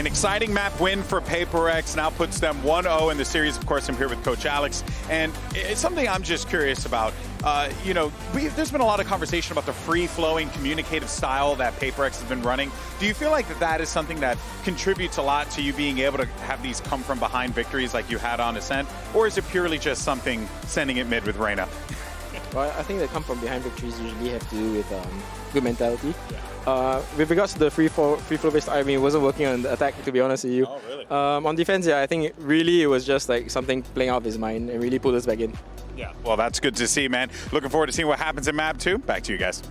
An exciting map win for PaperX now puts them 1-0 in the series. Of course, I'm here with Coach Alex, and it's something I'm just curious about. You know, there's been a lot of conversation about the free-flowing communicative style that PaperX has been running. Do you feel like that is something that contributes a lot to you being able to have these come from behind victories like you had on Ascent, or is it purely just something sending it mid with Reyna? Well, I think that come from behind victories usually have to do with good mentality. With regards to the free flow based, I mean, it wasn't working on the attack, to be honest with you. Oh, really? On defense, yeah, I think it was just like something playing out of his mind and really pulled us back in. Yeah, well, that's good to see, man. Looking forward to seeing what happens in map 2. Back to you guys.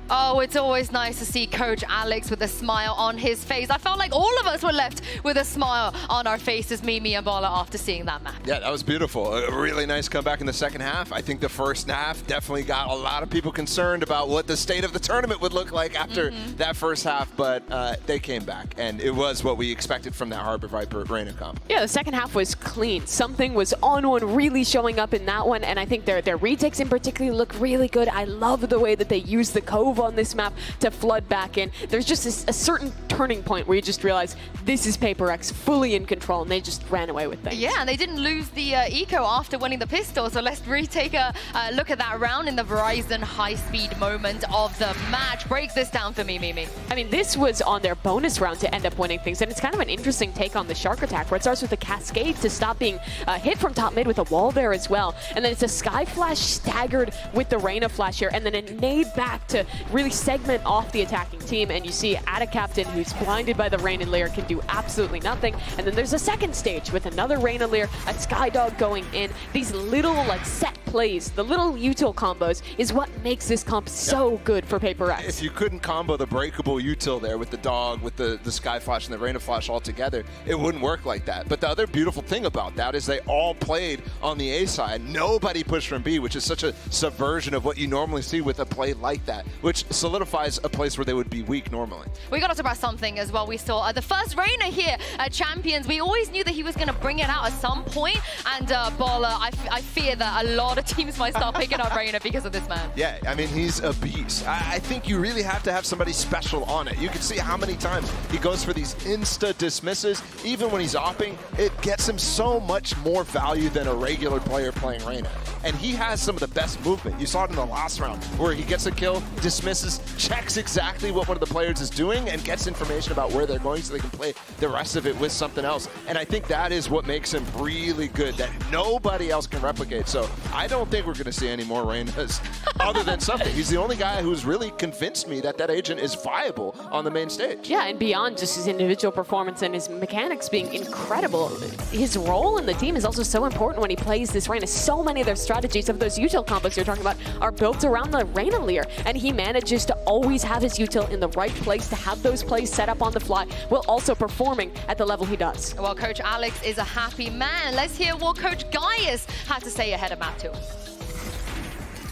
Oh, it's always nice to see Coach Alex with a smile on his face. I felt like all of us were left with a smile on our faces, Mimi and Bala, after seeing that map. Yeah, that was beautiful. A really nice comeback in the second half. I think the first half definitely got a lot of people concerned about what the state of the tournament would look like after that first half, but they came back, and it was what we expected from that Harbor Viper Reyna comp. Yeah, the second half was clean. Something was on one really showing up in that one, and I think their retakes in particular look really good. I love the way that they use the Cove on this map to flood back in. There's just a certain turning point where you just realize this is PaperX fully in control, and they just ran away with things. Yeah, and they didn't lose the eco after winning the pistol, so let's retake a look at that round in the Verizon high-speed moment of the match. Break this down for me, Mimi. I mean, this was on their bonus round to end up winning things, and it's kind of an interesting take on the Shark attack, where it starts with a cascade to stop being hit from top mid with a wall there as well, and then it's a Sky Flash staggered with the Reyna flash here, and then a nade back to really segment off the attacking team, and you see Ada Captain, who's blinded by the Reyna Leer, can do absolutely nothing, and then there's a second stage with another Reyna Leer, a Skydog going in. These little like set plays, the little util combos is what makes this comp so good for PaperX. If you couldn't combo the breakable util there with the dog, with the Sky Flash and the Reyna Flash all together, it wouldn't work like that. But the other beautiful thing about that is they all played on the A side. Nobody pushed from B, which is such a subversion of what you normally see with a play like that, which solidifies a place where they would be weak normally. We got to talk about something as well. We saw the first Reyna here at Champions. We always knew that he was going to bring it out at some point, and Bala, I fear that a lot of teams might start picking up Reyna because of this man. Yeah, I mean, he's a beast. I think you really have to have somebody special on it. You can see how many times he goes for these insta dismisses. Even when he's opping, it gets him so much more value than a regular player playing Reyna. And he has some of the best movement. You saw it in the last round where he gets a kill, dismisses, checks exactly what one of the players is doing, and gets information about where they're going so they can play the rest of it with something else. And I think that is what makes him really good, that nobody else can replicate. So I don't think we're going to see any more Reynas other than something. He's the only guy who's really convinced me that that agent is viable on the main stage. Yeah, and beyond just his individual performance and his mechanics being incredible, his role in the team is also so important when he plays this Reyna. So many of their strategies of those util combos you're talking about are built around the Reyna Leer, and he manages to always have his util in the right place to have those plays set up on the fly while also performing at the level he does. Well, Coach Alex is a happy man. Let's hear what Coach Gaius had to say ahead of map 2.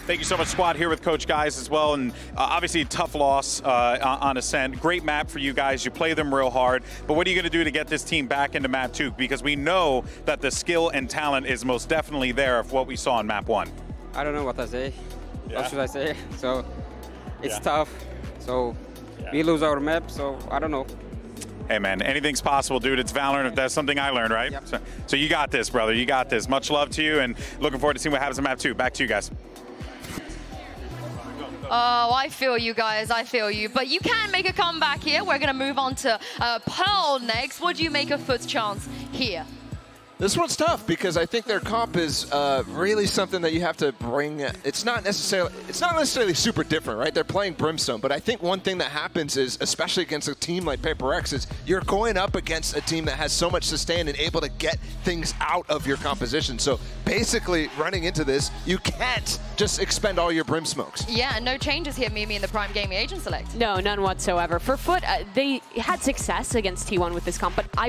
Thank you so much, squad, here with Coach Guys as well. And obviously a tough loss on Ascent. Great map for you guys. You play them real hard. But what are you going to do to get this team back into map 2? Because we know that the skill and talent is most definitely there of what we saw in map 1. I don't know what to say. Yeah. What should I say? So it's tough. So we lose our map, so I don't know. Hey, man, anything's possible, dude. It's VALORANT. That's something I learned, right? Yep. So you got this, brother. You got this. Much love to you, and looking forward to seeing what happens in map 2. Back to you guys. Oh, I feel you guys, I feel you. But you can make a comeback here. We're going to move on to Pearl next. What do you make of FUT's chance here? This one's tough because I think their comp is really something that you have to bring. It's not necessarily super different, right? They're playing Brimstone, but I think one thing that happens is, especially against a team like PaperX, is you're going up against a team that has so much sustain and able to get things out of your composition. So basically, running into this, you can't just expend all your Brim smokes. Yeah, no changes here, Mimi, in the Prime Gaming Agent Select. No, none whatsoever. For FUT, they had success against T1 with this comp, but I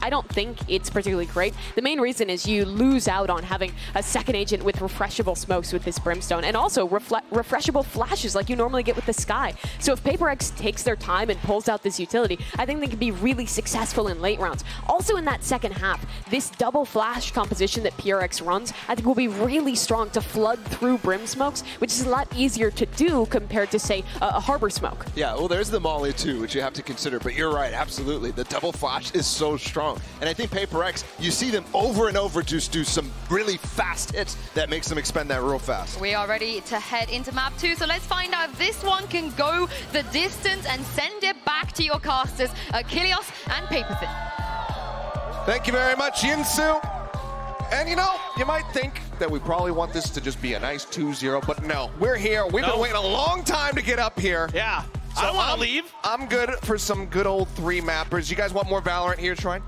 don't think it's particularly great. The main reason is you lose out on having a second agent with refreshable smokes with this Brimstone, and also refreshable flashes like you normally get with the Sky. So if Paper Rex takes their time and pulls out this utility, I think they can be really successful in late rounds. Also in that second half, this double flash composition that PRX runs, I think will be really strong to flood through Brim smokes, which is a lot easier to do compared to, say, a Harbor smoke. Yeah, well, there's the Molly too, which you have to consider, but you're right, absolutely. The double flash is so strong. And I think Paper Rex, you see them over and over just do some really fast hits that makes them expend that real fast. We are ready to head into map 2, so let's find out if this one can go the distance and send it back to your casters, Kilios and Paperthin. Thank you very much, Yinsu. And you know, you might think that we probably want this to just be a nice 2-0, but no, we're here. We've been waiting a long time to get up here. Yeah, so I don't want to leave. I'm good for some good old 3 mappers. You guys want more Valorant here, Shrine?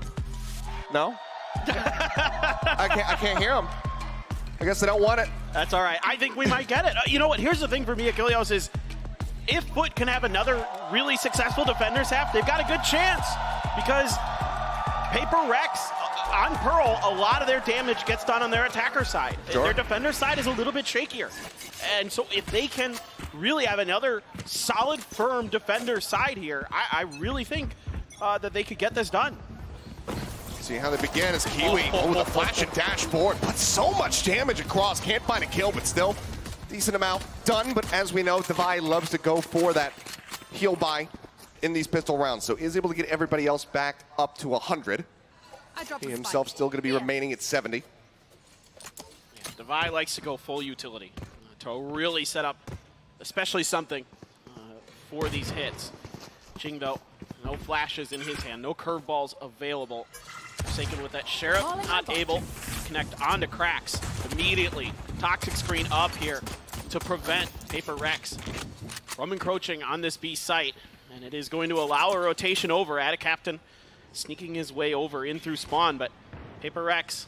No? I can't hear them. I guess they don't want it. That's all right. I think we might get it. You know what? Here's the thing for me, Achilleos, is if FUT can have another really successful defenders half, they've got a good chance because Paper Rex on Pearl, a lot of their damage gets done on their attacker side. Sure. Their defender side is a little bit shakier. And so if they can really have another solid, firm defender side here, I really think that they could get this done. See how they begin as Kiwi, the flash and dashboard, but so much damage across, can't find a kill, but still decent amount done. But as we know, Devi loves to go for that heal buy in these pistol rounds, so is able to get everybody else back up to 100. He himself still going to be remaining at 70. Yeah, Devi likes to go full utility to really set up, especially something for these hits. Jing, though, no flashes in his hand, no curveballs available. Forsaken with that Sheriff, not able to connect onto Cracks immediately. Toxic screen up here to prevent Paper Rex from encroaching on this B site. And it is going to allow a rotation over at a captain, sneaking his way over in through spawn, but Paper Rex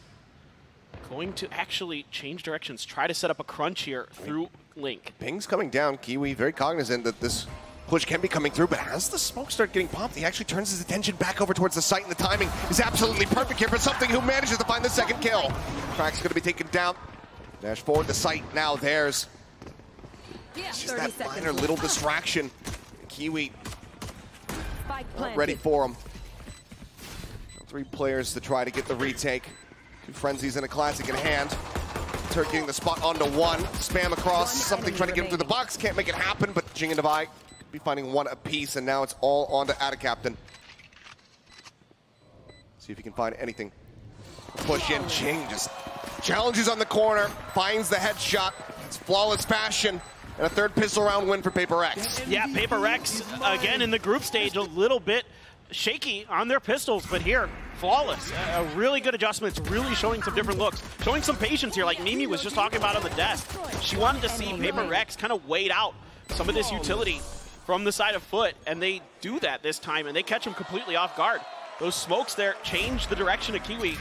going to actually change directions, try to set up a crunch here through Link. Ping's coming down. Kiwi very cognizant that this push can be coming through, but as the smoke start getting popped, he actually turns his attention back over towards the site, and the timing is absolutely perfect here for something who manages to find the second kill. Crack's going to be taken down. Dash forward, the site now theirs. It's just that minor little distraction. Kiwi ready for him. 3 players to try to get the retake. 2 frenzies and a classic in hand. Turk getting the spot onto 1. Spam across, something trying to get him through the box. Can't make it happen, but Jing and Devi could be finding 1 apiece, and now it's all onto Ada Captain. See if he can find anything. Push in, Jing just challenges on the corner, finds the headshot. It's flawless fashion. And a 3rd pistol round win for Paper Rex. Yeah, Paper Rex, again, in the group stage, a little bit shaky on their pistols, but here, flawless. A really good adjustment. It's really showing some different looks. Showing some patience here, like Mimi was just talking about on the desk. She wanted to see Paper Rex kind of wait out some of this utility from the side of FUT, and they do that this time, and they catch him completely off guard. Those smokes there change the direction of Kiwi,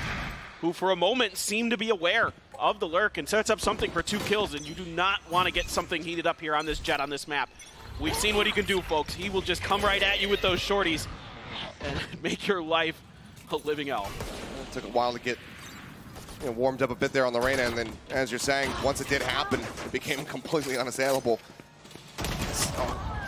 who for a moment seemed to be aware of the lurk and sets up something for 2 kills, and you do not want to get something heated up here on this Jet on this map. We've seen what he can do, folks. He will just come right at you with those shorties and make your life a living hell. It took a while to get warmed up a bit there on the Reyna, and then, as you're saying, once it did happen, it became completely unassailable.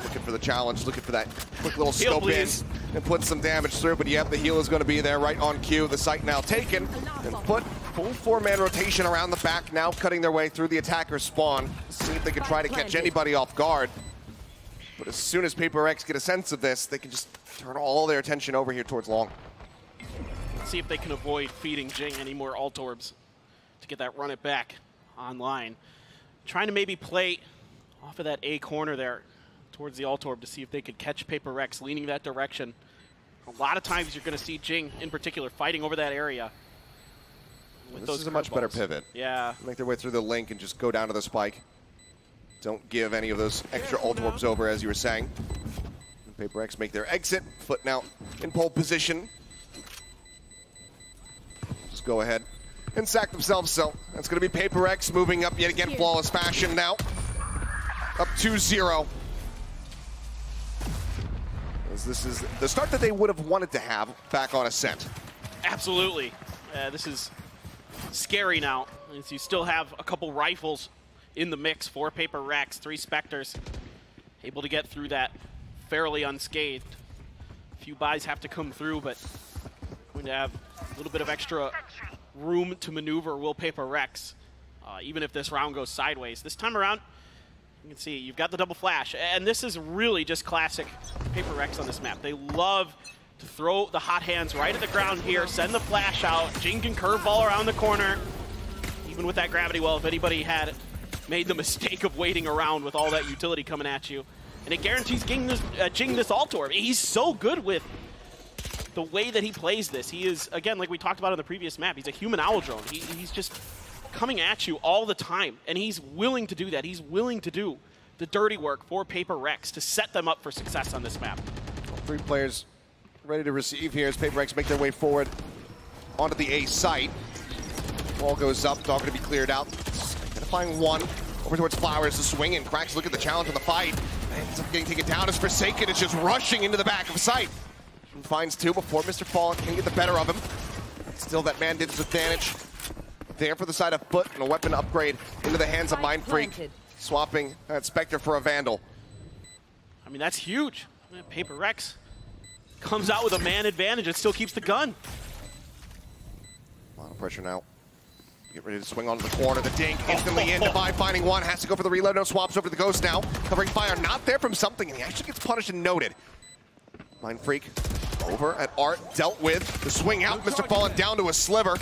Looking for the challenge, looking for that quick little Heal, scope please. in and put some damage through, but yep, the heal is going to be there right on cue. The site now taken, and FUT full 4-man rotation around the back, now cutting their way through the attacker's spawn. See if they can try to catch anybody off guard. But as soon as Paper Rex get a sense of this, they can just turn all their attention over here towards Long. Let's see if they can avoid feeding Jing any more ult orbs to get that run it back online. Trying to maybe play off of that A corner there towards the ult orb to see if they could catch Paper Rex leaning that direction. A lot of times you're going to see Jing in particular fighting over that area. This is a much better pivot. Yeah. Make their way through the link and just go down to the spike. Don't give any of those extra ult orbs over, as you were saying. And Paper Rex make their exit. FUT now in pole position. Just go ahead and sack themselves. So that's going to be Paper Rex moving up yet again, flawless fashion now. Up 2-0. As this is the start that they would have wanted to have back on Ascent. Absolutely. This is scary now, as you still have a couple rifles in the mix. 4 Paper Rex, 3 Spectres. Able to get through that fairly unscathed. A few buys have to come through, but going to have a little bit of extra room to maneuver will Paper Rex, even if this round goes sideways. This time around, you can see you've got the double flash, and this is really just classic Paper Rex on this map. They love to throw the hot hands right at the ground here, send the flash out. Jing can curveball around the corner. Even with that gravity well, if anybody had made the mistake of waiting around with all that utility coming at you. And it guarantees Jing this ult orb. He's so good with the way that he plays this. He is, again, like we talked about on the previous map, he's a human owl drone. He's just coming at you all the time, and he's willing to do that. He's willing to do the dirty work for Paper Rex to set them up for success on this map. 3 players ready to receive here as Paper Rex make their way forward onto the A site. Ball goes up, dog going to be cleared out. Identifying one over towards Flowers, the swing, and Cracks look at the challenge on the fight. Ends up getting taken down as Forsaken is just rushing into the back of sight. And finds 2 before Mr. Fallen can get the better of him. Still that bandit's advantage there for the side of FUT, and a weapon upgrade into the hands of Mindfreak, swapping that Spectre for a Vandal. I mean, that's huge. Paper Rex comes out with a man advantage and still keeps the gun. A lot of pressure now. Get ready to swing onto the corner. The dink instantly in. Divide finding one. Has to go for the reload. No swaps over to the Ghost now. Covering fire. Not there from something, and he actually gets punished and noted. Mindfreak over at Art. Dealt with. The swing out. Mr. Fallen down to a sliver.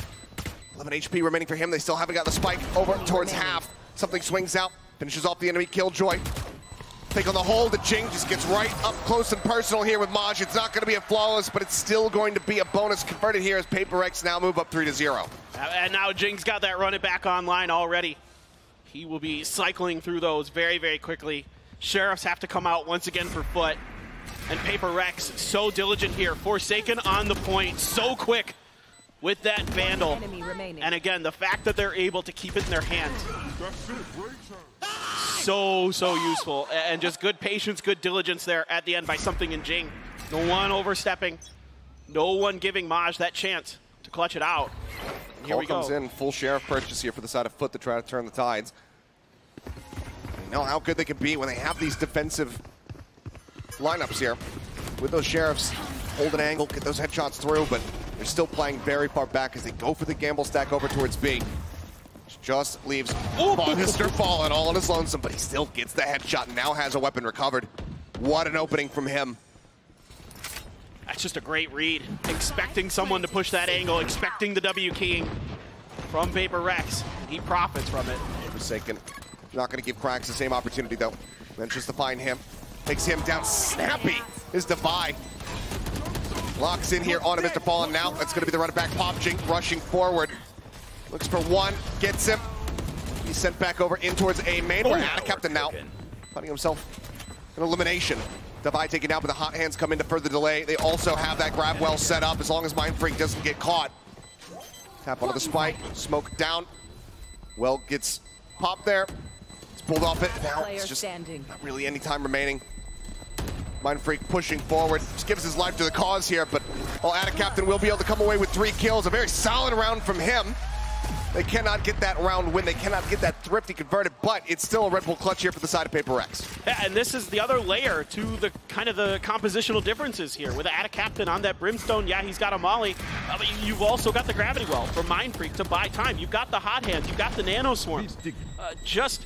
11 HP remaining for him. They still haven't got the spike over towards half. Something swings out. Finishes off the enemy. Killjoy. Take on the hold. The Jing just gets right up close and personal here with Maj. It's not going to be a flawless, but it's still going to be a bonus converted here as Paper Rex now move up 3-0. And now Jing's got that run it back online already. He will be cycling through those very, very quickly. Sheriffs have to come out once again for FUT. And Paper Rex so diligent here. Forsaken on the point, so quick with that Vandal. And again, the fact that they're able to keep it in their hands. So useful. And just good patience, good diligence there at the end by something in Jing. No one overstepping. No one giving Maj that chance to clutch it out. And here we go. Comes in, full Sheriff purchase here for the side of FUT to try to turn the tides. They know how good they can be when they have these defensive lineups here. With those Sheriffs, hold an angle, get those headshots through, but they're still playing very far back as they go for the gamble stack over towards B. Just leaves Mr. Fallen all on his lonesome, but he still gets the headshot and now has a weapon recovered. What an opening from him. That's just a great read. Expecting someone to push that angle, expecting the W keying from Paper Rex. He profits from it. Forsaken. Not going to give Cracks the same opportunity, though. Ventures to find him. Takes him down. Snappy is Divide. Locks in here onto Mr. Fallen now. That's going to be the run back. Pop Jing rushing forward. Looks for one. Gets him. He's sent back over in towards A main. We're out of Captain now. Finding himself an elimination. Divide taken down, but the hot hands come in to further delay. They also have that grab well set up as long as Mindfreak doesn't get caught. Tap onto the spike. Smoke down. Well gets popped there. It's pulled off it. Now it's just not really any time remaining. Mindfreak pushing forward. Just gives his life to the cause here, but Attic Captain will be able to come away with 3 kills. A very solid round from him. They cannot get that round win. They cannot get that thrifty converted, but it's still a Red Bull clutch here for the side of Paper Rex. Yeah, and this is the other layer to the kind of the compositional differences here. With the Attic Captain on that Brimstone, yeah, he's got a Molly, but you've also got the Gravity Well for Mindfreak to buy time. You've got the Hot Hands, you've got the Nano Swarms. Just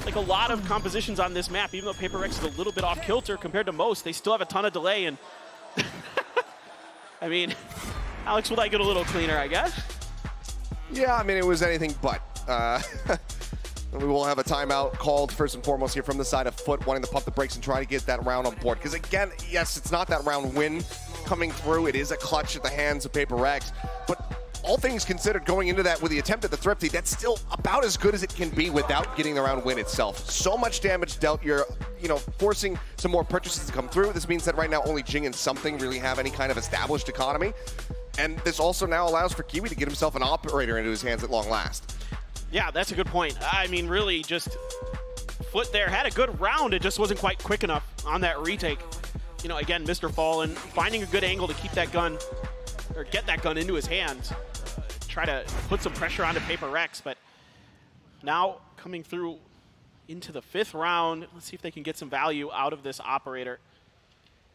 like a lot of compositions on this map, even though Paper Rex is a little bit off kilter compared to most, they still have a ton of delay, and I mean, Alex would like it a little cleaner, I guess. Yeah, I mean, it was anything but. We will have a timeout called first and foremost here from the side of FUT, wanting to pump the brakes and try to get that round on board. Because again, yes, it's not that round win coming through. It is a clutch at the hands of Paper Rex. But all things considered, going into that with the attempt at the thrifty, that's still about as good as it can be without getting the round win itself. So much damage dealt. You're, forcing some more purchases to come through. This means that right now only Jing and Something really have any kind of established economy. And this also now allows for Kiwi to get himself an operator into his hands at long last. Yeah, that's a good point. I mean, really, just FUT there had a good round. It just wasn't quite quick enough on that retake. Again, Mr. Fallen finding a good angle to keep that gun, or get that gun into his hands. try to put some pressure onto Paper Rex, but now coming through into the 5th round, let's see if they can get some value out of this operator.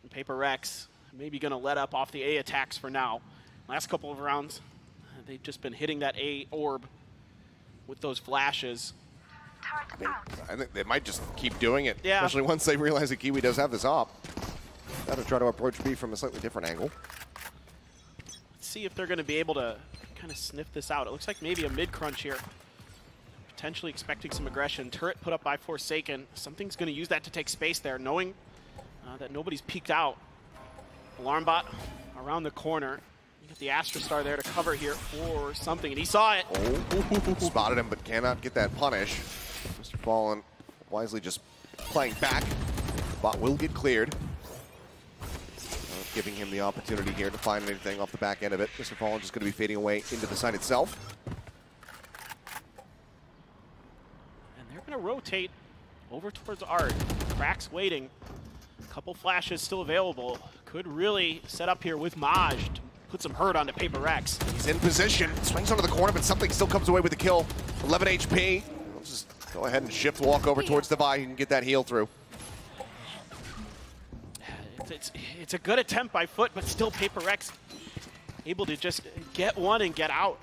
And Paper Rex maybe going to let up off the A attacks for now. Last couple of rounds, they've just been hitting that A orb with those flashes. I think they might just keep doing it, yeah. Especially once they realize that Kiwi does have this op. Got to try to approach B from a slightly different angle. Let's see if they're going to be able to kind of sniff this out. It looks like maybe a mid-crunch here. Potentially expecting some aggression. Turret put up by Forsaken. Something's going to use that to take space there, knowing that nobody's peeked out. Alarm bot around the corner. You get the Astra Star there to cover here for something, and he saw it. Oh, spotted him, but cannot get that punish. Mr. Fallen wisely just playing back. Bot will get cleared. Giving him the opportunity here to find anything off the back end of it. Mr. Fallen just going to be fading away into the site itself. And they're going to rotate over towards Art. Cracks waiting. A couple flashes still available. Could really set up here with Maj to put some hurt onto Paper Rex. He's in position, swings onto the corner, but something still comes away with the kill. 11 HP. Let's just go ahead and shift walk over towards the Vi. You can get that heal through. It's a good attempt by FUT, but still Paper Rex able to just get one and get out.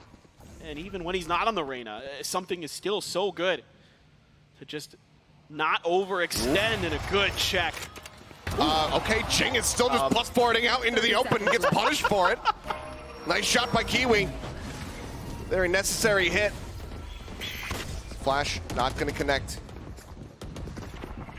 And even when he's not on the Reyna, something is still so good to just not overextend in a good check. Okay, Jing is still just plus forwarding out into the open and gets punished for it. Nice shot by Kiwi. Very necessary hit. Flash not going to connect.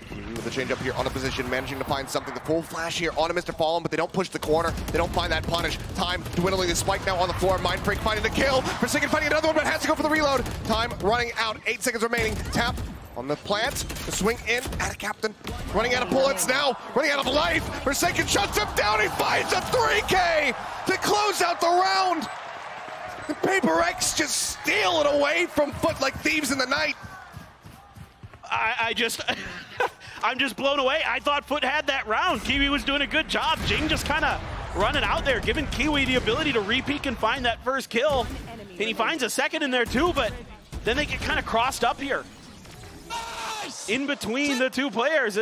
Kiwi with the change up here on a position, managing to find something. The full flash here onto Mr. Fallen, but they don't push the corner. They don't find that punish. Time dwindling. The spike now on the floor. Mind Freak finding the kill. Forsaken finding another one, but has to go for the reload. Time running out. 8 seconds remaining. Tap on the plant. The swing in at a captain. Running out of bullets now. Running out of life. Forsaken shuts him down. He finds a 3K to close out the round. The Paper X just steal it away from FUT like thieves in the night. I'm just blown away. I thought FUT had that round. Kiwi was doing a good job. Jing just kind of running out there, giving Kiwi the ability to re-peek and find that first kill. And he finds a second in there too, but then they get kind of crossed up here in between the two players,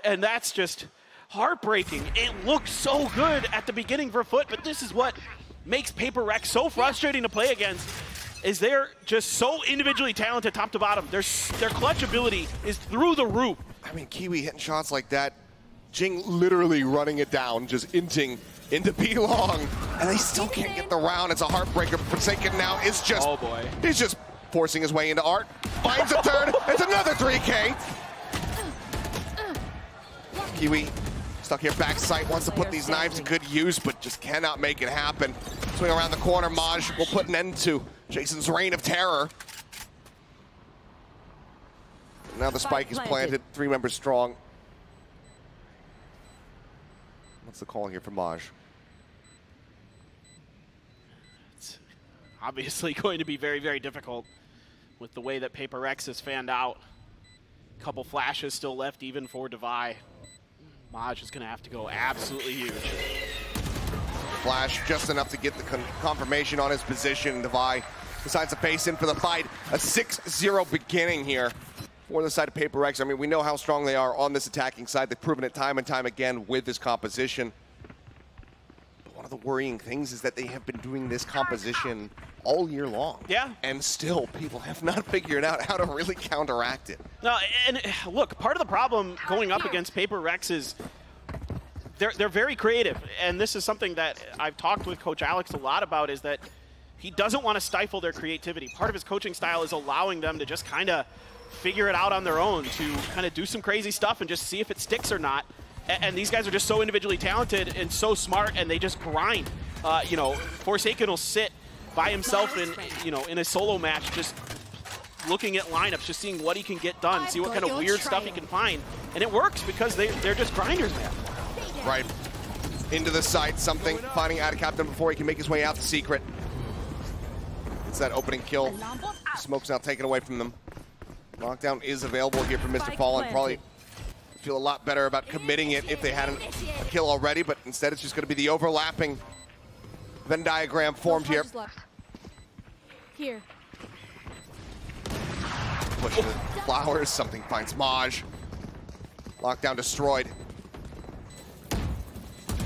and that's just heartbreaking. It looked so good at the beginning for FUT, but this is what makes Paper Rex so frustrating to play against, is they're just so individually talented top to bottom. Their clutch ability is through the roof. I mean, Kiwi hitting shots like that, Jing literally running it down, just inting into B long, and they still can't get the round. It's a heartbreaker. Forsaken now is just, oh boy, he's just forcing his way into Art. Finds a third. It's another 3K. Kiwi stuck here back sight, wants to put these knives to good use, but just cannot make it happen. Swing around the corner. Maj will put an end to Jason's reign of terror. And now the spike is planted. 3 members strong. What's the call here for Maj? It's obviously going to be very, very difficult with the way that Paper Rex is fanned out. A couple flashes still left even for Devi. Maj is going to have to go absolutely huge. Flash just enough to get the confirmation on his position. Devi decides to face in for the fight. A 6-0 beginning here for the side of Paper Rex. I mean, we know how strong they are on this attacking side. They've proven it time and time again with this composition. But one of the worrying things is that they have been doing this composition all year long. Yeah. And still, people have not figured out how to really counteract it. No, and look, part of the problem going up against Paper Rex is they're very creative. And this is something that I've talked with Coach Alex a lot about, is that he doesn't want to stifle their creativity. Part of his coaching style is allowing them to just kind of figure it out on their own, to kind of do some crazy stuff and just see if it sticks or not. And these guys are just so individually talented and so smart, and they just grind. You know, Forsaken will sit by himself in a solo match, just looking at lineups, just seeing what he can get done, see what kind of weird stuff he can find. And it works because they're just grinders, man. Right. Into the site, something, finding out a captain before he can make his way out the secret. It's that opening kill. Smoke's now taken away from them. Knockdown is available here from Mr. Fallen. Probably feel a lot better about committing it if they had a kill already, but instead it's just going to be the overlapping Venn diagram formed here. Here. Push the flowers, something finds Maj. Lockdown destroyed.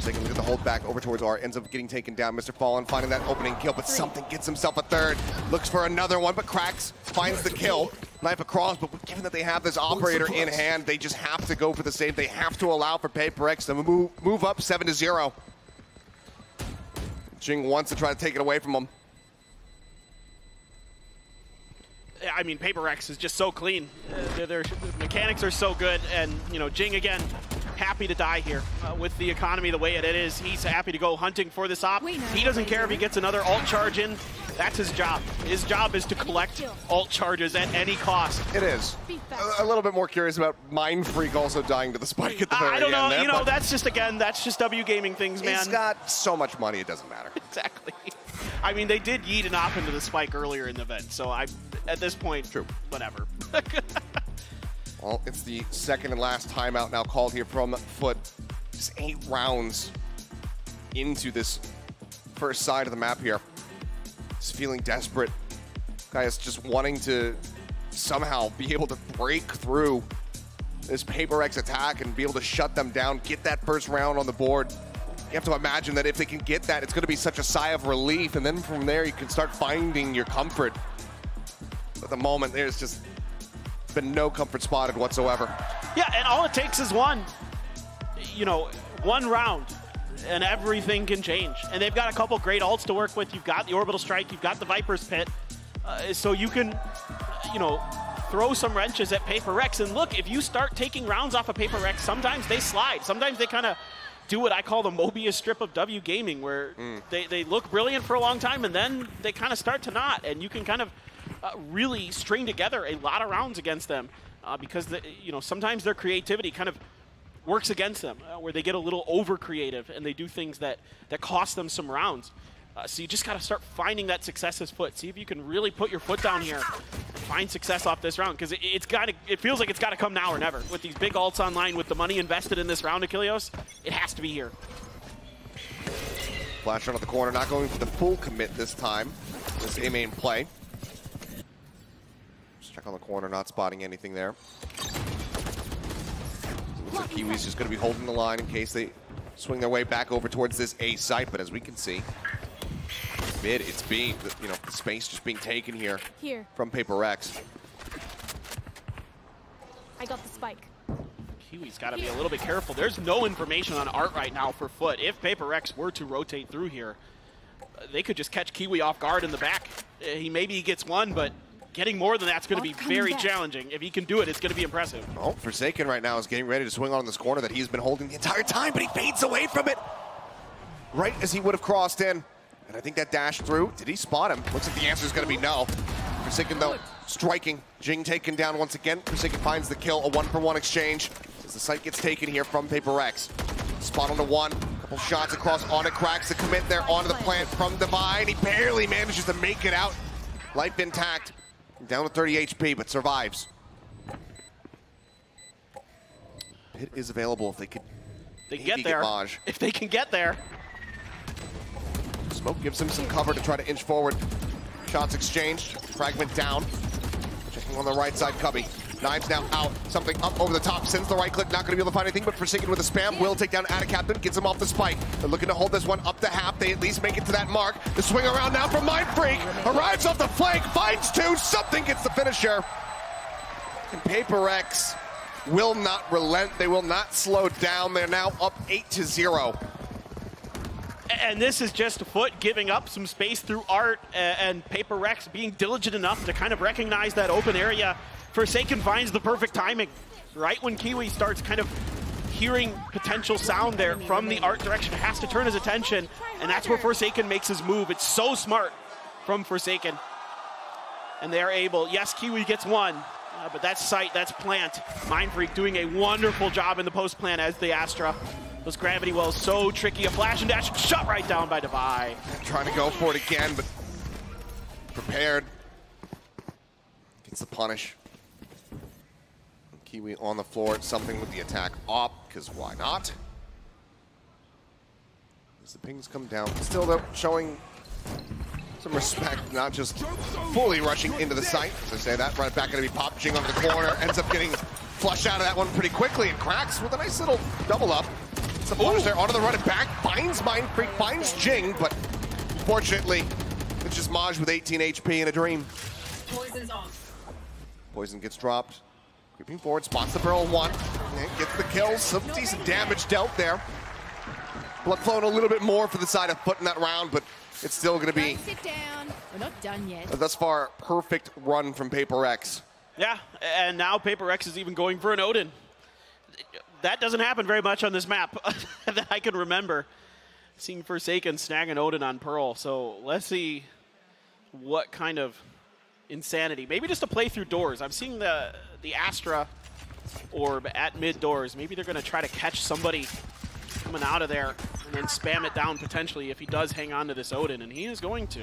Taking a look at the hold back over towards R, ends up getting taken down. Mr. Fallen finding that opening kill, but something gets himself a third. Looks for another one, but cracks, finds the kill. Knife across, but given that they have this operator in hand, they just have to go for the save. They have to allow for PaperX to move up 7-0. Jing wants to try to take it away from him. I mean, PaperX is just so clean. Their mechanics are so good, and you know, Jing again, happy to die here with the economy the way it is. He's happy to go hunting for this op. He doesn't care if he gets another ult charge in. That's his job. His job is to collect ult charges at any cost. It is. A little bit more curious about Mind Freak also dying to the spike at the very end. I don't know. There, you know, that's just, again, that's just W Gaming things, man. He's got so much money, it doesn't matter. Exactly. I mean, they did yeet an op into the spike earlier in the event, so at this point, true. Whatever. Well, it's the second and last timeout now called here from FUT. Just 8 rounds into this first side of the map here. Just feeling desperate. Guys just wanting to somehow be able to break through this PaperX attack and be able to shut them down, get that first round on the board. You have to imagine that if they can get that, it's going to be such a sigh of relief, and then from there you can start finding your comfort. At the moment, there's just been no comfort spotted whatsoever. Yeah, and all it takes is one. You know, one round, and everything can change. And they've got a couple great ults to work with. You've got the Orbital Strike, you've got the Viper's Pit. So you can, you know, throw some wrenches at PaperX. And look, if you start taking rounds off of PaperX, sometimes they slide. Sometimes they kind of do what I call the Mobius strip of W Gaming, where they look brilliant for a long time, and then they kind of start to not. And you can kind of really string together a lot of rounds against them because, you know, sometimes their creativity kind of works against them, where they get a little over creative and they do things that cost them some rounds. So you just got to start finding that success as FUT. See if you can really put your foot down here and find success off this round, because it feels like it's got to come now or never. With these big ults online, with the money invested in this round, Achilleos, it has to be here. Flash out of the corner, not going for the full commit this time. This A main play. Just check on the corner, not spotting anything there. Looks like Kiwi's just going to be holding the line in case they swing their way back over towards this A site, but as we can see, mid, it's being, you know, the space just being taken here from PaperX. I got the spike. Kiwi's got to be a little bit careful. There's no information on Art right now for FUT. If PaperX were to rotate through here, they could just catch Kiwi off guard in the back. Maybe he gets one, but getting more than that's going to be very challenging. If he can do it, it's going to be impressive. Oh, Forsaken right now is getting ready to swing on this corner that he's been holding the entire time, but he fades away from it right as he would have crossed in. And I think that dash through, did he spot him? Looks like the answer is going to be no. Forsaken, though, striking. Jing taken down once again. Forsaken finds the kill, a 1-for-1 exchange as the site gets taken here from PaperX. Spot on the one, couple shots across on it, cracks the commit there onto the plant from Divine. He barely manages to make it out. Life intact, down to 30 HP, but survives. Pit is available if they could get there. If they can get there. Smoke gives him some cover to try to inch forward. Shots exchanged, fragment down. Checking on the right side, Cubby. Knives now out, something up over the top, sends the right click, not gonna be able to find anything, but Forsaken with a spam will take down Ada Captain, gets him off the spike. They're looking to hold this one up to half, they at least make it to that mark. The swing around now from Mind Freak, arrives off the flank, finds two, something gets the finisher. And PaperX will not relent, they will not slow down, they're now up 8-0. And this is just FUT giving up some space through Art, and PaperX being diligent enough to kind of recognize that open area. Forsaken finds the perfect timing, right when Kiwi starts kind of hearing potential sound there from the Art direction. Has to turn his attention, and that's where Forsaken makes his move. It's so smart from Forsaken. And they are able, yes, Kiwi gets one, but that's site, that's plant. Mind Freak doing a wonderful job in the post plant as the Astra. Those gravity wells so tricky. A flash and dash shot right down by Devi. Trying to go for it again, but prepared. Gets the punish. Kiwi on the floor, something with the attack up, because why not? As the pings come down, still though showing some respect, not just fully rushing into the site. As I say that, right back going to be popped. Jing onto the corner, ends up getting flushed out of that one pretty quickly, and Cracks with a nice little double up. Some punish there, onto the run and back, finds Mind Freak, finds Jing, but unfortunately, it's just Maj with 18 HP and a dream. Poison's off. Poison gets dropped. Creeping forward, spots the barrel one, and gets the kill. Some decent damage dealt there. Blood flowing a little bit more for the side of FUT in that round, but it's still going to be, Sit down. We're not done yet. thus far, perfect run from Paper X. Yeah, and now Paper X is even going for an Odin. That doesn't happen very much on this map that I can remember. Seeing Forsaken snag an Odin on Pearl, so let's see what kind of insanity. Maybe just to play through doors. I'm seeing the Astra orb at mid doors. Maybe they're going to try to catch somebody coming out of there and then spam it down potentially if he does hang on to this Odin, and he is going to.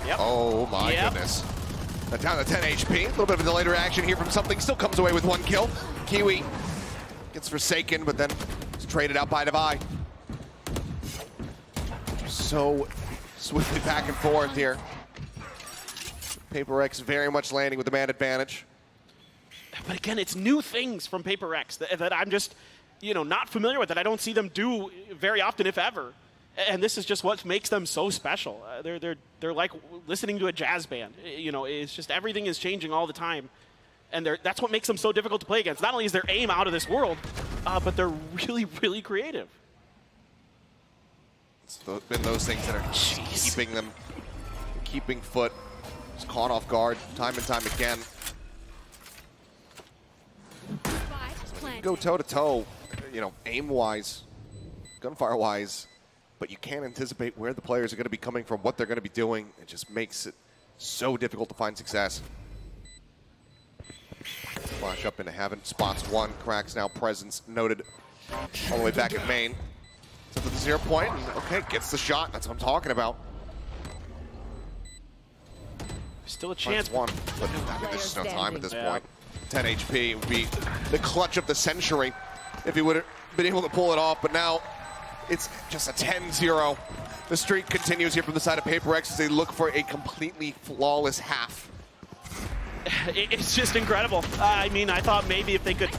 Yep. Oh my goodness. Down to 10 HP. A little bit of a delayed reaction here from Something. Still comes away with one kill. Kiwi gets Forsaken, but then it's traded out by Devi. So swiftly back and forth here. Paper X very much landing with the man advantage. But again, it's new things from Paper X that I'm just, not familiar with, that I don't see them do very often, if ever. And this is just what makes them so special. They're like listening to a jazz band. It's just everything is changing all the time. And that's what makes them so difficult to play against. Not only is their aim out of this world, but they're really, really creative. It's been those things that are keeping FUT just caught off guard time and time again. Go toe-to-toe, aim-wise, gunfire-wise, but you can't anticipate where the players are going to be coming from, what they're going to be doing. It just makes it so difficult to find success. Flash up into heaven, spots one, Cracks now presence noted all the way back at main. So to the 0 point, and okay, gets the shot, that's what I'm talking about. Still a chance. One, but there's just no time at this point. 10 HP would be the clutch of the century if he would have been able to pull it off, but now it's just a 10-0. The streak continues here from the side of Paper X as they look for a completely flawless half. It's just incredible. I mean, I thought maybe if they could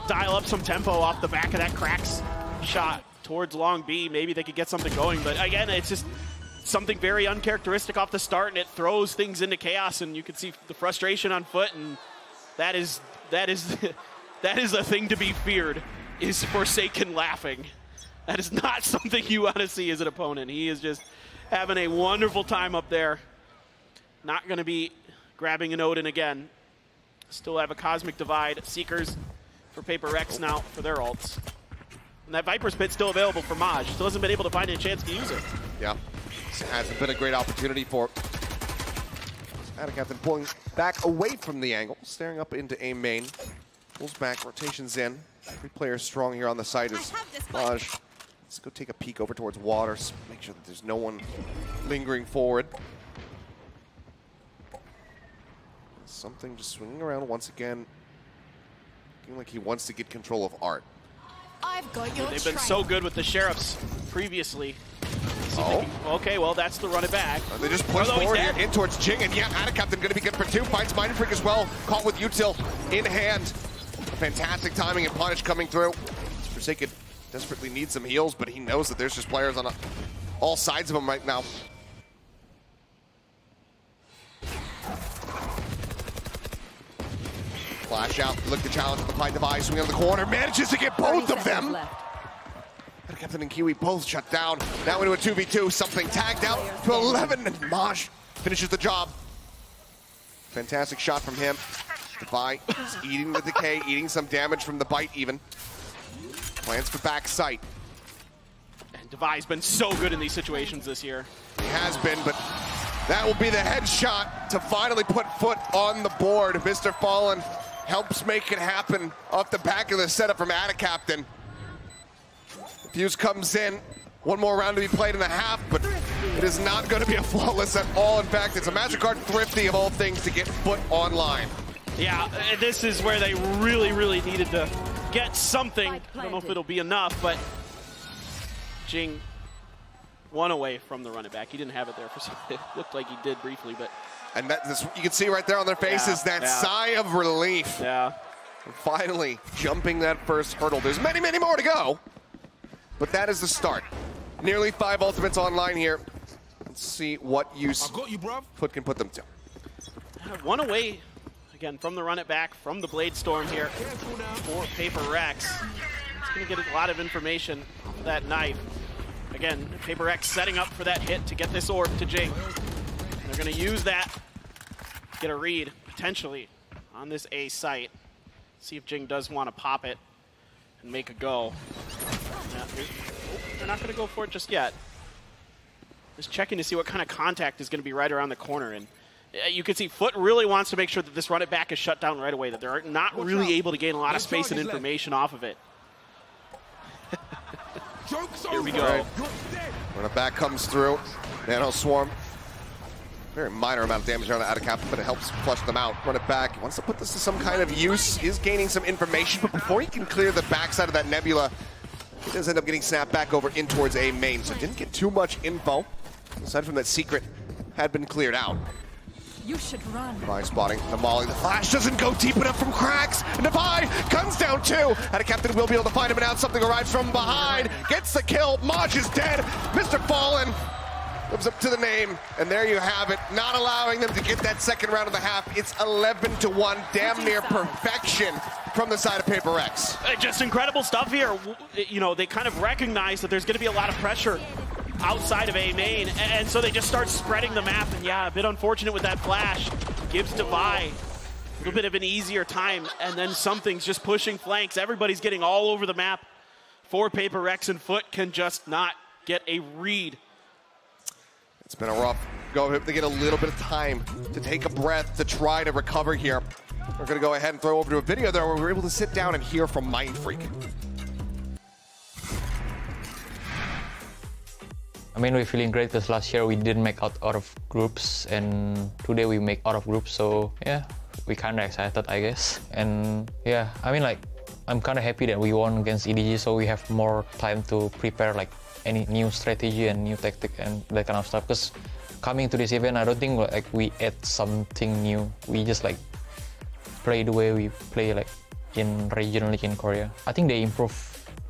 dial up some tempo off the back of that Cracks shot towards long B, maybe they could get something going. But again, it's just something very uncharacteristic off the start, and it throws things into chaos, and you can see the frustration on FUT, and that is a thing to be feared, is Forsaken laughing. That is not something you want to see as an opponent. He is just having a wonderful time up there. Not going to be grabbing an Odin again. Still have a Cosmic Divide. Seekers for Paper X now for their ults. And that Viper's Pit still available for Maj. Still hasn't been able to find a chance to use it. Yeah, this hasn't been a great opportunity for Captain pulling back away from the angle, staring up into A main. Pulls back, rotations in. 3 players strong here on the site as Maj. Let's go take a peek over towards Waters. Make sure that there's no one lingering forward. Something just swinging around once again. Looking like he wants to get control of Art. I've got your They've been so good with the Sheriffs previously. Okay, well, that's the run it back. They just push forward here in towards Jing, and yeah, Captain going to be good for 2. Finds Mind Freak as well. Caught with util in hand. Fantastic timing and punish coming through. Forsaken desperately needs some heals, but he knows that there's just players on all sides of him right now. Flash out, look to challenge with the Pine Device, swing on the corner, manages to get both of them. Captain and Kiwi both shut down. Now into a 2v2, Something tagged out to 11, and Maj finishes the job. Fantastic shot from him. Devi is eating the decay, eating some damage from the bite even. Plans for back sight. And Devi's been so good in these situations this year. He has been, but that will be the headshot to finally put FUT on the board. Mr. Fallen helps make it happen off the back of the setup from Captain. Fuse comes in. One more round to be played in the half, but it is not going to be a flawless at all. In fact, it's a MasterCard Thrifty of all things to get FUT online. Yeah, this is where they really, really needed to get something. I don't know if it'll be enough, but Jing 1 away from the run it back. He didn't have it there for some. It looked like he did briefly, but. And you can see right there on their faces that sigh of relief. Yeah. Finally jumping that first hurdle. There's many, many more to go. But that is the start. Nearly 5 ultimates online here. Let's see what use FUT can put them to. 1 away, again, from the run it back, from the Blade Storm here for Paper Rex. It's going to get a lot of information off that knife. Again, Paper Rex setting up for that hit to get this orb to Jing. They're going to use that, get a read, potentially, on this A site. See if Jing does want to pop it and make a go. They're not going to go for it just yet. Just checking to see what kind of contact is going to be right around the corner. And you can see FUT really wants to make sure that this run it back is shut down right away, that they're not really able to gain a lot of space and information off of it. Here we go. Run it back comes through. Nano Swarm. Very minor amount of damage on the out of cap, but it helps flush them out. Run it back. He wants to put this to some kind of use. Is gaining some information, but before he can clear the backside of that Nebula, he does end up getting snapped back over in towards A main. So didn't get too much info. Aside from that secret had been cleared out. You should run. By spotting the Molly. The flash doesn't go deep enough from cracks. And Devi guns down 2. Out of captain will be able to find him, and out something arrives from behind. Gets the kill. Maj is dead. Mr. Fallen lives up to the name, and there you have it. Not allowing them to get that second round of the half. It's 11-1, damn near perfection from the side of Paper Rex. Just incredible stuff here. You know, they kind of recognize that there's going to be a lot of pressure outside of A main, and so they just start spreading the map. And yeah, a bit unfortunate with that flash. Gives Devi a little bit of an easier time, and then something's just pushing flanks. Everybody's getting all over the map for Paper Rex, and FUT can just not get a read. It's been a rough go. They get a little bit of time to take a breath to try to recover here. We're going to go ahead and throw over to a video there where we're able to sit down and hear from Mindfreak. I mean, we're feeling great because last year we didn't make out of groups, and today we make out of groups. So yeah, we kind of excited, I guess. And yeah, I mean, like, I'm kind of happy that we won against EDG, so we have more time to prepare like any new strategy and new tactic and that kind of stuff. Because coming to this event, I don't think like we add something new. We just like play the way we play like in regionally in Korea. I think they improve,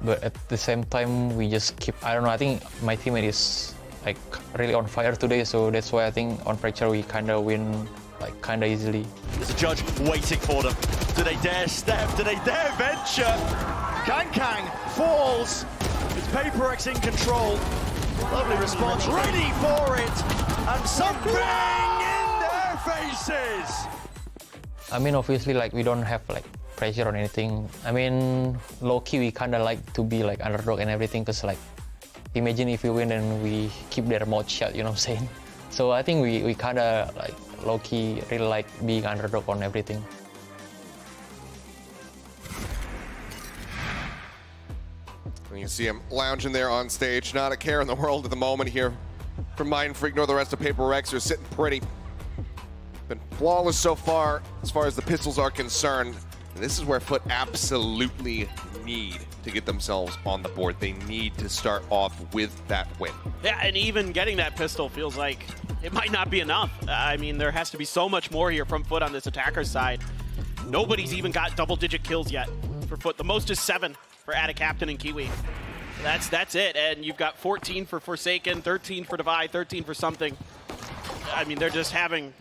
but at the same time we just keep, I don't know, I think my teammate is like really on fire today, so that's why I think on Fracture we kind of win like kind of easily. There's a judge waiting for them. Do they dare step? Do they dare venture? Kang falls. It's Paper Rex in control. Lovely response, ready for it, and something in their faces. I mean, obviously, like, we don't have like pressure or anything. I mean, low-key we kind of like to be like underdog and everything, because like, imagine if we win and we keep their mouth shut, you know what I'm saying? So I think we kind of like low-key really like being underdog on everything. You can see him lounging there on stage, not a care in the world at the moment here from Mindfreak nor the rest of Paper Rex. Are sitting pretty. Been flawless so far as the pistols are concerned. And this is where FUT absolutely need to get themselves on the board. They need to start off with that win. Yeah, and even getting that pistol feels like it might not be enough. I mean, there has to be so much more here from FUT on this attacker side. Nobody's even got double-digit kills yet for FUT. The most is 7 for Ada Captain and Kiwi. That's it, and you've got 14 for Forsaken, 13 for Devi, 13 for something. I mean, they're just having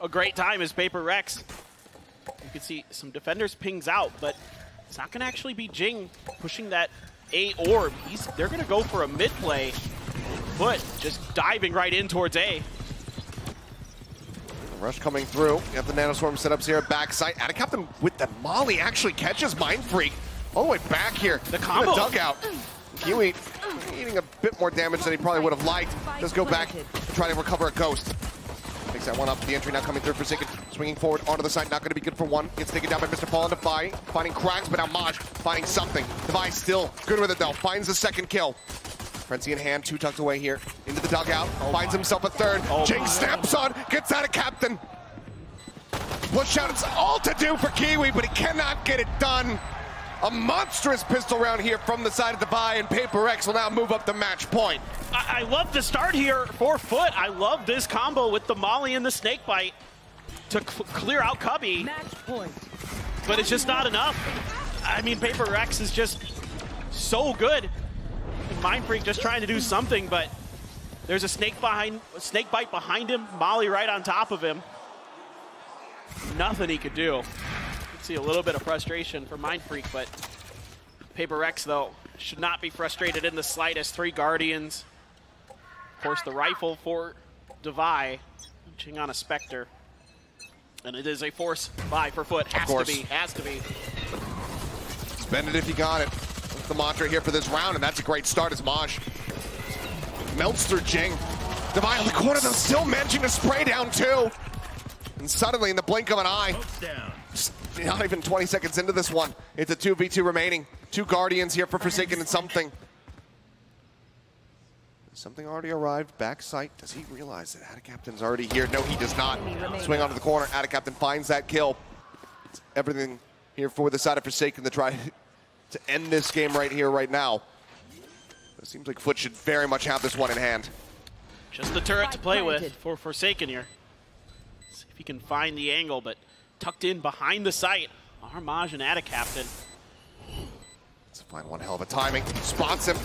a great time as Paper Rex. You can see some defenders pings out, but it's not going to actually be Jing pushing that A orb. They're going to go for a mid play, but just diving right in towards A. Rush coming through. You have the Nanoswarm setups here, backside. Ada Captain with the Molly actually catches Mindfreak all the way back here. The combo. The dugout. Kiwi eating a bit more damage than he probably would have liked. Does go back and try to recover a Ghost. Takes that one up. The entry now coming through for Forsaken. Swinging forward onto the side. Not going to be good for one. Gets taken down by Mr. Fallen. Devi finding cracks, but now Maj finding something. Devi still good with it though. Finds the second kill. Frenzy in hand. 2 tucked away here. Into the dugout. Finds himself a third. Jing snaps on. Gets out of Captain. Push out. It's all to do for Kiwi, but he cannot get it done. A monstrous pistol round here from the side of Devi, and Paper Rex will now move up the match point. I love the start here for FUT. I love this combo with the Molly and the Snake Bite to clear out Cubby. But it's just not enough. I mean, Paper Rex is just so good. Mindfreak just trying to do something, but there's a snake bite behind him, Molly right on top of him. Nothing he could do. You can see a little bit of frustration for Mindfreak, but Paper Rex, though, should not be frustrated in the slightest. 3 Guardians. Of course, the rifle for Devi, reaching on a Spectre. And it is a force buy for FUT. Has to be. Spend it if you got it. That's the mantra here for this round, and that's a great start as Maj melts through Jing. Devi on the corner, though, still managing to spray down 2. And suddenly, in the blink of an eye, not even 20 seconds into this one, it's a 2v2 remaining. 2 Guardians here for Forsaken and something. Something already arrived, backside. Does he realize that Attacaptain's already here? No, he does not. Swing onto the corner, Attacaptain finds that kill. It's everything here for the side of Forsaken to try to end this game right here, right now. It seems like FUT should very much have this one in hand. Just the turret to play with for Forsaken here. See if he can find the angle, but tucked in behind the site are Maj and Attacaptain. Let's find one hell of a timing. Spots him.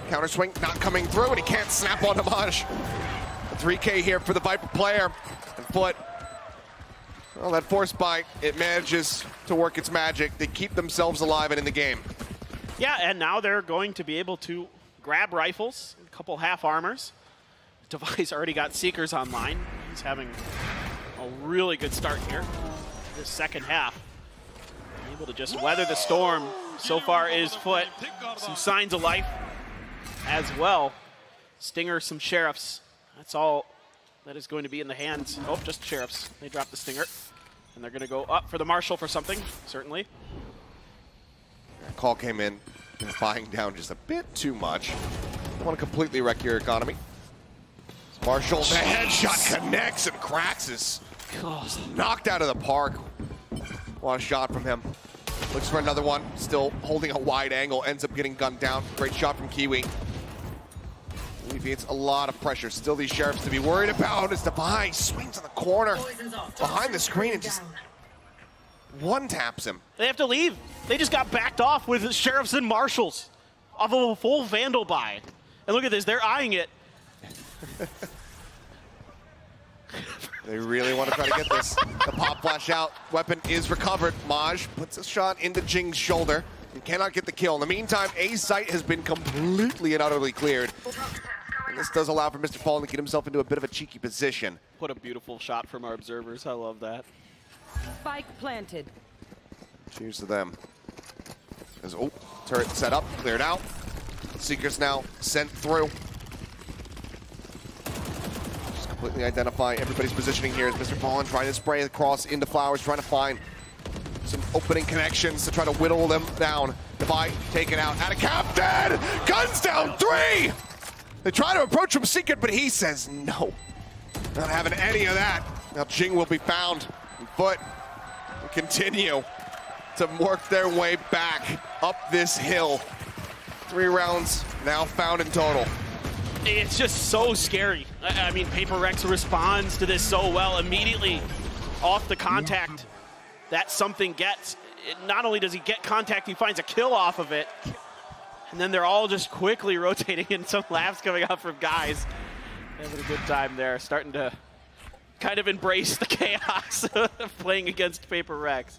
Counter swing not coming through, and he can't snap onto Maj. A 3K here for the Viper player. And FUT, well, that force bite, it manages to work its magic. They keep themselves alive and in the game. Yeah, and now they're going to be able to grab rifles, a couple half armors. Devi's already got Seekers online. He's having a really good start here this second half. Able to just weather the storm. So far is FUT. Some signs of life as well. Stinger, some Sheriffs. That's all that is going to be in the hands. Oh, just Sheriffs. They dropped the Stinger. And they're going to go up for the Marshal for something, certainly. Call came in, buying down just a bit too much. Don't want to completely wreck your economy. Marshall, the headshot connects and cracks is knocked out of the park. What a shot from him. Looks for another one, still holding a wide angle, ends up getting gunned down. Great shot from Kiwi. Alleviates a lot of pressure. Still these Sheriffs to be worried about as Devi swings in the corner behind the screen and just one-taps him. They have to leave. They just got backed off with Sheriffs and Marshals off of a full Vandal buy. And look at this, they're eyeing it. They really want to try to get this. The pop flash out. Weapon is recovered. Maj puts a shot into Jing's shoulder and cannot get the kill. In the meantime, A site has been completely and utterly cleared. And this does allow for Mr. Fallen to get himself into a bit of a cheeky position. What a beautiful shot from our observers. I love that. Spike planted. Cheers to them. As, oh, turret set up, cleared out. Seekers now sent through. Completely identify everybody's positioning here as Mr. Fallen trying to spray across into Flowers, trying to find some opening connections to try to whittle them down. Devi taken out. Attacaptain! Guns down 3! They try to approach from Secret, but he says no. Not having any of that. Now Jing will be found. And FUT will continue to work their way back up this hill. 3 rounds now found in total. It's just so scary. I mean, Paper Rex responds to this so well immediately off the contact that something gets. Not only does he get contact, he finds a kill off of it. And then they're all just quickly rotating and some laughs coming out from guys. Having a good time there, starting to kind of embrace the chaos of playing against Paper Rex.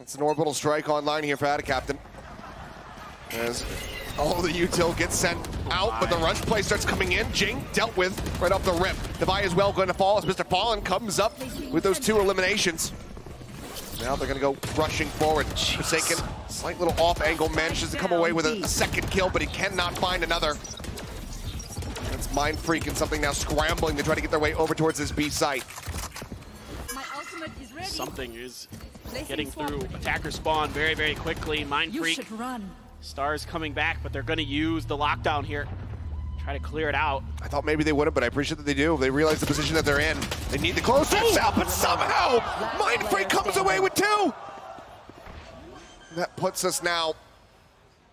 It's an orbital strike online here for Attacaptain. As all the util gets sent out, but the rush play starts coming in. Jing dealt with right off the rip. Devi is well going to fall as Mr. Fallen comes up with those 2 eliminations. Now they're going to go rushing forward. Forsaken, slight little off angle, manages to come away with a second kill, but he cannot find another. That's Mindfreak and something now scrambling to try to get their way over towards this B site. Something is getting through attacker spawn very, very quickly. Mindfreak. Stars coming back, but they're going to use the lockdown here. Try to clear it out. I thought maybe they wouldn't, but I appreciate that they do. They realize the position that they're in. They need to close this out, but somehow Mindfreak comes away with 2. That puts us now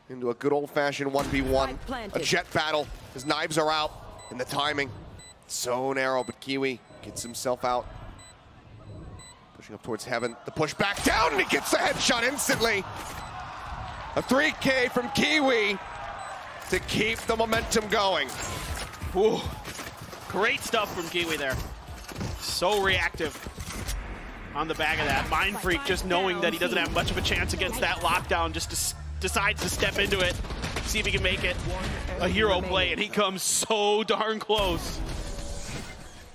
into a good old-fashioned 1v1. A jet battle. His knives are out, and the timing so narrow, but Kiwi gets himself out. Pushing up towards heaven. The push back down, and he gets the headshot instantly. A 3K from Kiwi to keep the momentum going. Ooh. Great stuff from Kiwi there. So reactive on the back of that. Mind Freak, just knowing that he doesn't have much of a chance against that lockdown, just decides to step into it, see if he can make it a hero play, and he comes so darn close.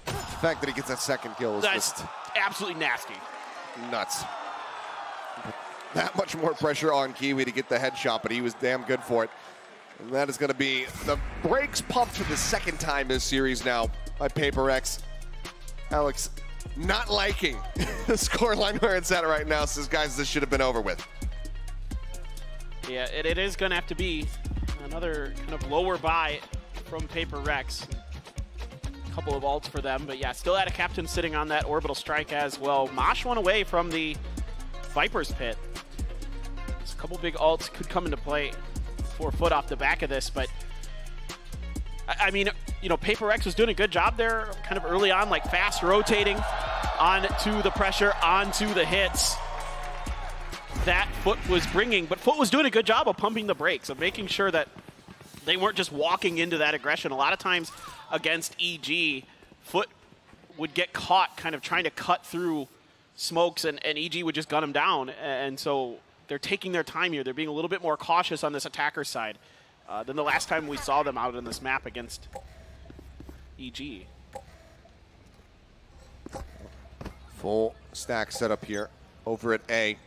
The fact that he gets that second kill is just absolutely nasty. Nuts. That much more pressure on Kiwi to get the headshot, but he was damn good for it. And that is going to be the brakes pumped for the second time this series now by PaperX. Alex not liking the scoreline where it's at right now, says, guys, this should have been over with. Yeah, it is going to have to be another kind of lower buy from PaperX. A couple of ults for them, but yeah, still had a captain sitting on that orbital strike as well. Mosh one away from the Viper's pit. There's a couple big ults could come into play for FUT off the back of this, but I mean, you know, PaperX was doing a good job there kind of early on, like fast rotating onto the pressure, onto the hits that FUT was bringing, but FUT was doing a good job of pumping the brakes, of making sure that they weren't just walking into that aggression. A lot of times against EG, FUT would get caught kind of trying to cut through smokes, and EG would just gun them down, and so they're taking their time here. They're being a little bit more cautious on this attacker side than the last time we saw them out on this map against EG. Full stack setup here over at A.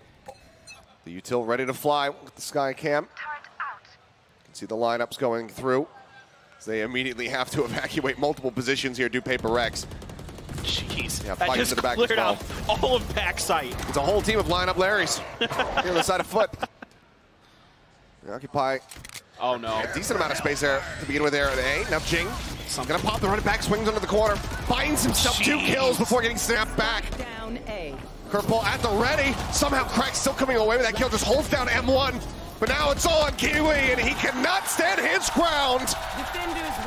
The util ready to fly with the sky cam. You can see the lineups going through. They immediately have to evacuate multiple positions here, do PaperX. Jeez, yeah, that just cleared out all of backside. It's a whole team of lineup Larrys here on the side of FUT. They occupy a decent amount of space there to begin with there at A. Now Jing, gonna pop the running back, swings under the corner, finds himself 2 kills before getting snapped back. Down A. Curveball at the ready. Somehow Crack's still coming away with that kill, just holds down M1. But now it's all on Kiwi, and he cannot stand his ground.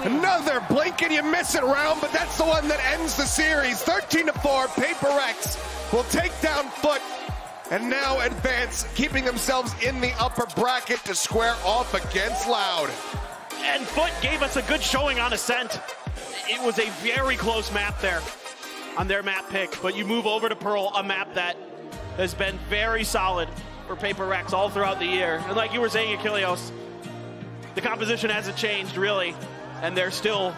Another blink and you miss it round, but that's the one that ends the series. 13-4, PaperX will take down FUT and now advance, keeping themselves in the upper bracket to square off against Loud. And FUT gave us a good showing on Ascent. It was a very close map there on their map pick, but you move over to Pearl, a map that has been very solid for PaperX all throughout the year. And like you were saying, Achilleos, the composition hasn't changed really, and they're still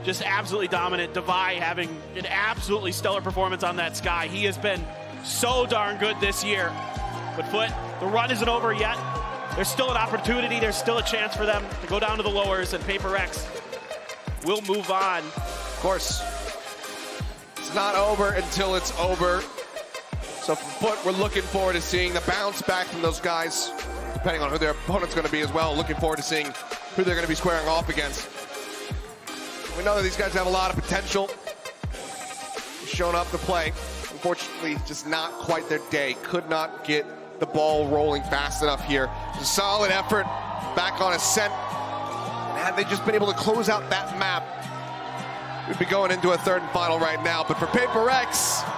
just absolutely dominant. Devi having an absolutely stellar performance on that Sky. He has been so darn good this year. But FUT, the run isn't over yet. There's still an opportunity, there's still a chance for them to go down to the lowers, and PaperX will move on. Of course, it's not over until it's over. So for FUT, we're looking forward to seeing the bounce back from those guys, depending on who their opponent's going to be as well. Looking forward to seeing who they're going to be squaring off against. We know that these guys have a lot of potential. Shown up to play. Unfortunately, just not quite their day. Could not get the ball rolling fast enough here. It's a solid effort back on Ascent. And had they just been able to close out that map, we'd be going into a third and final right now. But for PaperX,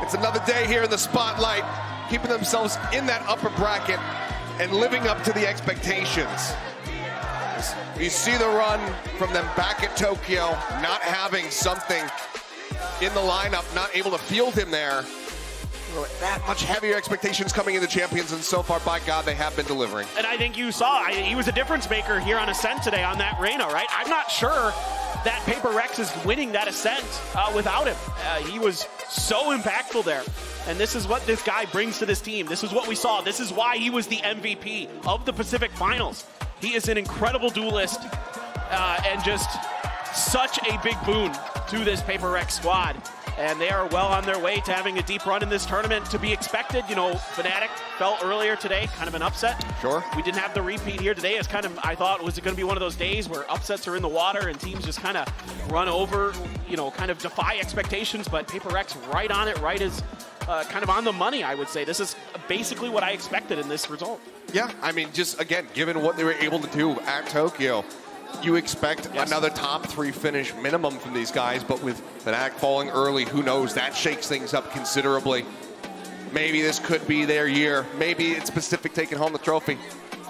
it's another day here in the spotlight, keeping themselves in that upper bracket and living up to the expectations. You see the run from them back at Tokyo, not having something in the lineup, not able to field him there. That much heavier expectations coming into Champions, and so far, by God, they have been delivering. And I think you saw, he was a difference maker here on Ascent today on that Reyna, right? I'm not sure that PaperX is winning that Ascent without him. He was so impactful there. And this is what this guy brings to this team. This is what we saw. This is why he was the MVP of the Pacific Finals. He is an incredible duelist and just such a big boon to this PaperX squad. And they are well on their way to having a deep run in this tournament, to be expected. You know, Fnatic fell earlier today, kind of an upset. Sure. We didn't have the repeat here today. It's kind of, I thought, was it going to be one of those days where upsets are in the water and teams just kind of run over, you know, kind of defy expectations. But PaperX right on it, right as kind of on the money, I would say. This is basically what I expected in this result. Yeah, I mean, just again, given what they were able to do at Tokyo, you expect another top 3 finish minimum from these guys, but with Fnatic falling early, who knows? That shakes things up considerably. Maybe this could be their year. Maybe it's Pacific taking home the trophy.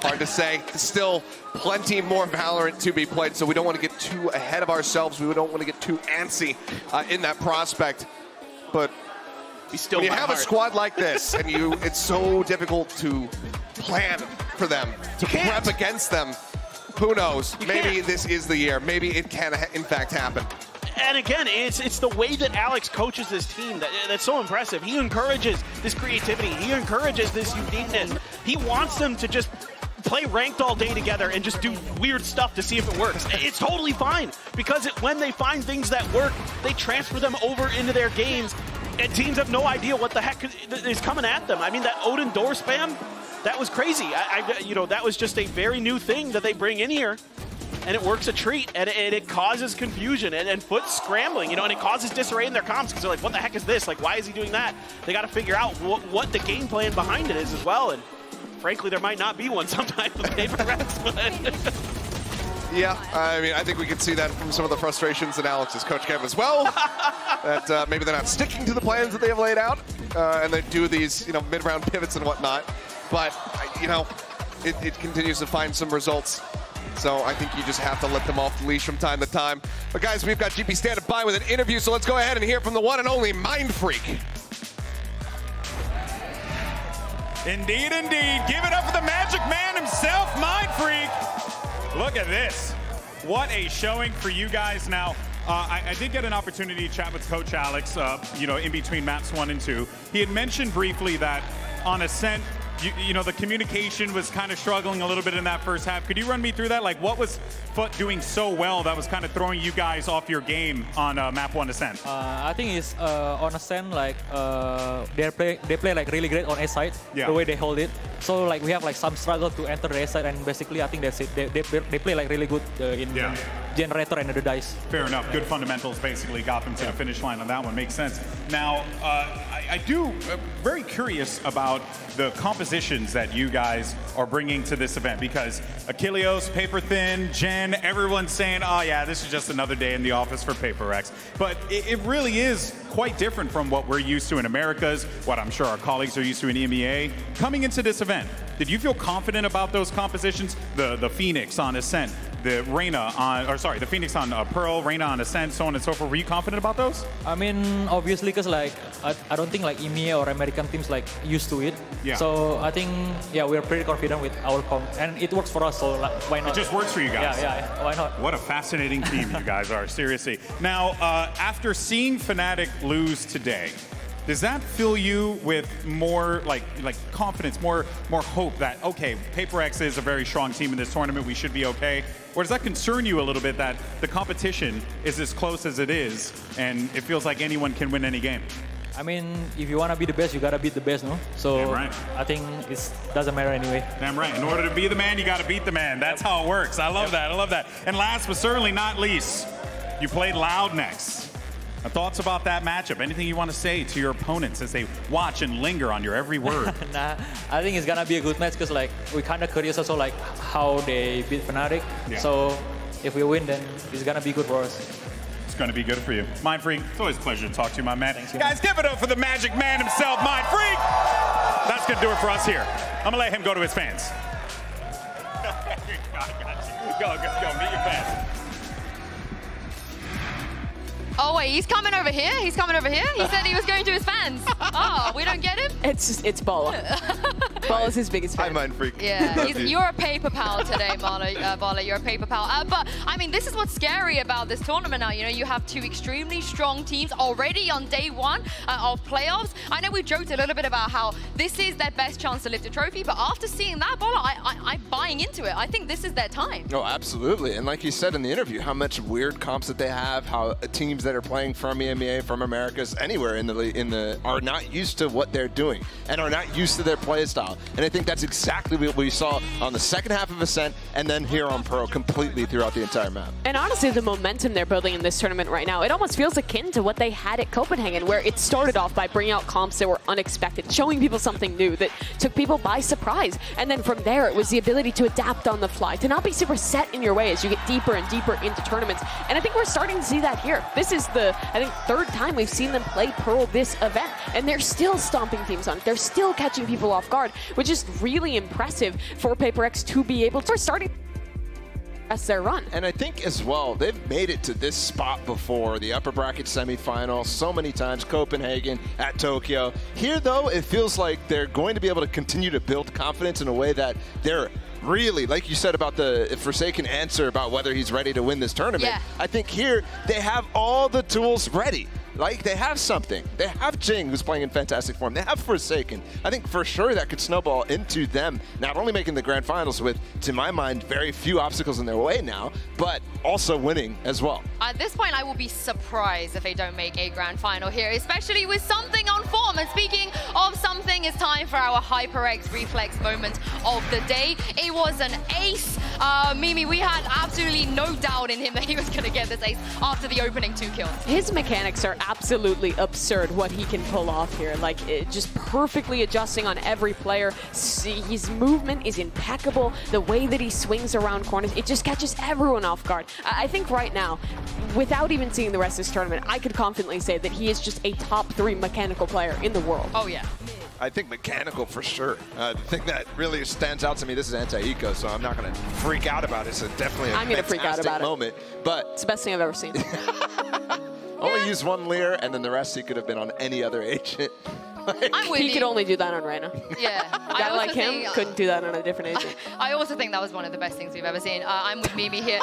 Hard to say. Still plenty more Valorant to be played, so we don't want to get too ahead of ourselves. We don't want to get too antsy in that prospect. But when you have a squad like this, and it's so difficult to plan for them, to prep against them, who knows? Maybe this is the year. Maybe it can, in fact, happen. And again, it's the way that Alex coaches this team that's so impressive. He encourages this creativity. He encourages this uniqueness. He wants them to just play ranked all day together and just do weird stuff to see if it works. It's totally fine, because when they find things that work, they transfer them over into their games, and teams have no idea what the heck is coming at them. I mean, that Odin door spam, that was crazy. You know, that was just a very new thing that they bring in here. And it works a treat, and it causes confusion and FUT scrambling, you know, and it causes disarray in their comms because they're like, what the heck is this? Like, why is he doing that? They got to figure out what the game plan behind it is as well, and frankly, there might not be one sometimes with VALORANT, but... Yeah, I mean, I think we can see that from some of the frustrations in Alex's coach camp as well, that maybe they're not sticking to the plans that they have laid out, and they do these, you know, mid-round pivots and whatnot, but, you know, it continues to find some results. So I think you just have to let them off the leash from time to time. But guys, we've got GP standing by with an interview, so let's go ahead and hear from the one and only Mindfreak. Indeed, indeed. Give it up for the Magic Man himself, Mindfreak. Look at this. What a showing for you guys. Now, I did get an opportunity to chat with Coach Alex, you know, in between maps 1 and 2. He had mentioned briefly that on Ascent, you know, the communication was kind of struggling a little bit in that first half. Could you run me through that? Like, what was FUT doing so well that was kind of throwing you guys off your game on map 1 Ascent? I think it's on Ascent, like they play like really great on A side, the way they hold it. So like we have like some struggle to enter the A side, and basically I think that's it. They play like really good in Generator and the dice. Fair enough. Good fundamentals basically got them to the finish line on that one. Makes sense. Now, I do very curious about the compositions that you guys are bringing to this event, because Achilleos, Paper Thin, Jen, everyone's saying, oh yeah, this is just another day in the office for PaperX. But it really is quite different from what we're used to in Americas, what I'm sure our colleagues are used to in EMEA. Coming into this event, did you feel confident about those compositions? The Phoenix on Ascent, the Reyna on, or sorry, the Phoenix on Pearl, Reyna on Ascent, so on and so forth. Were you confident about those? I mean, obviously, because like I don't think like EMEA or American teams like used to it. Yeah. So I think we're pretty confident with our comp, and it works for us. So like, why not? It just works for you guys. Yeah, why not? What a fascinating team you guys are. Seriously. Now, after seeing Fnatic lose today, does that fill you with more like confidence, more hope that, okay, PaperX is a very strong team in this tournament, we should be okay? Or does that concern you a little bit that the competition is as close as it is and it feels like anyone can win any game? I mean, if you want to be the best, you got to beat the best, no? So right. I think it doesn't matter anyway. Damn right. In order to be the man, you got to beat the man. That's how it works. I love that. I love that. And last but certainly not least, you played Loud next. Thoughts about that matchup? Anything you want to say to your opponents as they watch and linger on your every word? Nah, I think it's gonna be a good match because like we kind of curious also like how they beat Fnatic. Yeah. So if we win, then it's gonna be good for us. It's gonna be good for you. Mindfreak, it's always a pleasure to talk to you, my man. Thanks, guys, give it up for the Magic Man himself, Mindfreak. That's gonna do it for us here. I'm gonna let him go to his fans. Go, meet your fans. Oh wait, he's coming over here? He's coming over here? He said he was going to his fans. Oh, we don't get him? It's Bala. Bala's his biggest fan. Hi, Mindfreak. Yeah, you're a paper pal today, Bala. You're a paper pal. But, I mean, this is what's scary about this tournament now. You know, you have two extremely strong teams already on day one of playoffs. I know we joked a little bit about how this is their best chance to lift a trophy, but after seeing that, Bala, I'm buying into it. I think this is their time. Oh, absolutely. And like you said in the interview, how much weird comps that they have, how teams that are playing from EMEA, from Americas, anywhere in the are not used to what they're doing and are not used to their play style. now. And I think that's exactly what we saw on the second half of Ascent and then here on Pro completely throughout the entire map. And honestly, the momentum they're building in this tournament right now, it almost feels akin to what they had at Copenhagen, where it started off by bringing out comps that were unexpected, showing people something new that took people by surprise. And then from there, it was the ability to adapt on the fly, to not be super set in your way as you get deeper and deeper into tournaments. And I think we're starting to see that here. This is the, I think, third time we've seen them play Pearl this event, and they're still stomping teams on it. They're still catching people off guard, which is really impressive for PaperX to be able to start their run. And I think as well, they've made it to this spot before, the upper bracket semifinal, so many times, Copenhagen, at Tokyo. Here though, it feels like they're going to be able to continue to build confidence in a way that they're really, like you said about the Forsaken answer about whether he's ready to win this tournament, I think here they have all the tools ready. Like, they have something. They have Jing, who's playing in fantastic form. They have Forsaken. I think for sure that could snowball into them not only making the grand finals with, to my mind, very few obstacles in their way now, but also winning as well. At this point, I will be surprised if they don't make a grand final here, especially with something on form. And speaking of something, it's time for our HyperX Reflex moment of the day. It was an ace. Mimi, we had absolutely no doubt in him that he was going to get this ace after the opening 2 kills. His mechanics are absolutely absurd what he can pull off here. Like, just perfectly adjusting on every player. His movement is impeccable. The way that he swings around corners, it just catches everyone off guard. I think right now, without even seeing the rest of this tournament, I could confidently say that he is just a top 3 mechanical player in the world. Oh, yeah. I think mechanical for sure. The thing that really stands out to me, this is anti-eco, so I'm not going to freak out about it. It's definitely a fantastic moment. But it's the best thing I've ever seen. Only use 1 Lear, and then the rest he could have been on any other agent. He could only do that on Reyna. Yeah. A guy like him couldn't do that on a different agent. I also think that was one of the best things we've ever seen. I'm with Mimi here.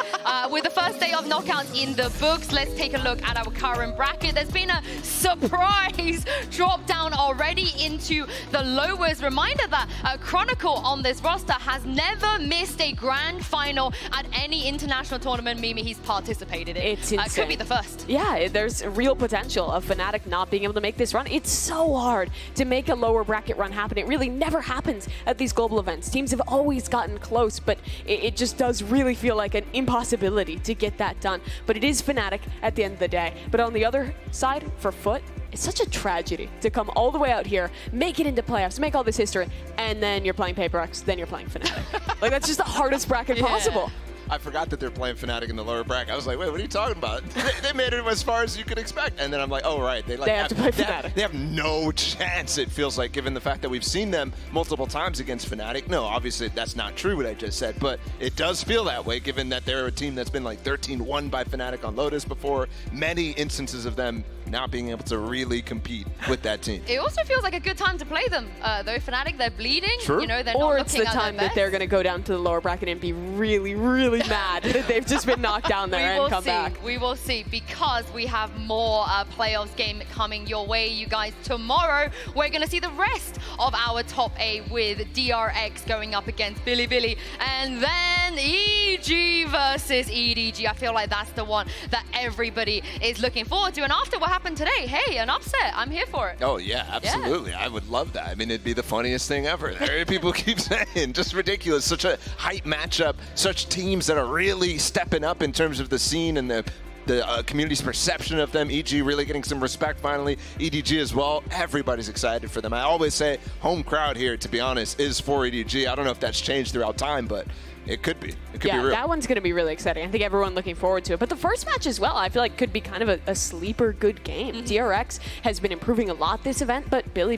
With the first day of knockouts in the books, let's take a look at our current bracket. There's been a surprise drop down already into the lowest. Reminder that Chronicle on this roster has never missed a grand final at any international tournament, Mimi, he's participated in. It's insane. Could be the first. Yeah, there's real potential of Fnatic not being able to make this run. It's so hard to make a lower bracket run happen. It really never happens at these global events. Teams have always gotten close, but it just does really feel like an impossibility to get that done. But it is Fnatic at the end of the day. But on the other side, for FUT, it's such a tragedy to come all the way out here, make it into playoffs, make all this history, and then you're playing PaperX, then you're playing Fnatic. Like, that's just the hardest bracket possible. I forgot that they're playing Fnatic in the lower bracket. I was like, wait, what are you talking about? They made it as far as you could expect. And then I'm like, oh, right. They have to play Fnatic. They have no chance, it feels like, given the fact that we've seen them multiple times against Fnatic. No, obviously, that's not true what I just said, but it does feel that way, given that they're a team that's been like 13-1 by Fnatic on Lotus before. Many instances of them not being able to really compete with that team. It also feels like a good time to play them, though. Fnatic, they're bleeding. True. You know, they're or not it's looking the time that they're going to go down to the lower bracket and be really, really mad that they've just been knocked down there and come back. We will see, because we have more playoffs game coming your way, you guys. Tomorrow, we're going to see the rest of our top 8 with DRX going up against Billy, and then EG versus EDG. I feel like that's the one that everybody is looking forward to. And after what happened today, hey, an upset. I'm here for it. Oh, yeah, absolutely. Yeah. I would love that. I mean, it'd be the funniest thing ever. People keep saying, just ridiculous. Such a hype matchup, such teams that are really stepping up in terms of the scene and the community's perception of them. EG really getting some respect finally. EDG as well. Everybody's excited for them. I always say home crowd here, to be honest, is for EDG. I don't know if that's changed throughout time, but it could be. It could be real. That one's going to be really exciting. I think everyone looking forward to it. But the first match as well, I feel like could be kind of a sleeper good game. DRX has been improving a lot this event, but Billy,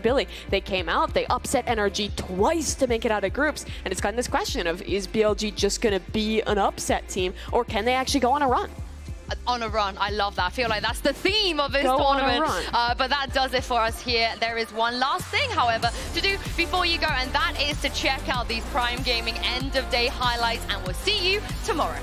they came out, they upset NRG twice to make it out of groups. And it's gotten this question of, is BLG just going to be an upset team, or can they actually go on a run? On a run. I love that. I feel like that's the theme of this tournament. But that does it for us here. There is one last thing, however, to do before you go, and that is to check out these Prime Gaming end of day highlights, and we'll see you tomorrow.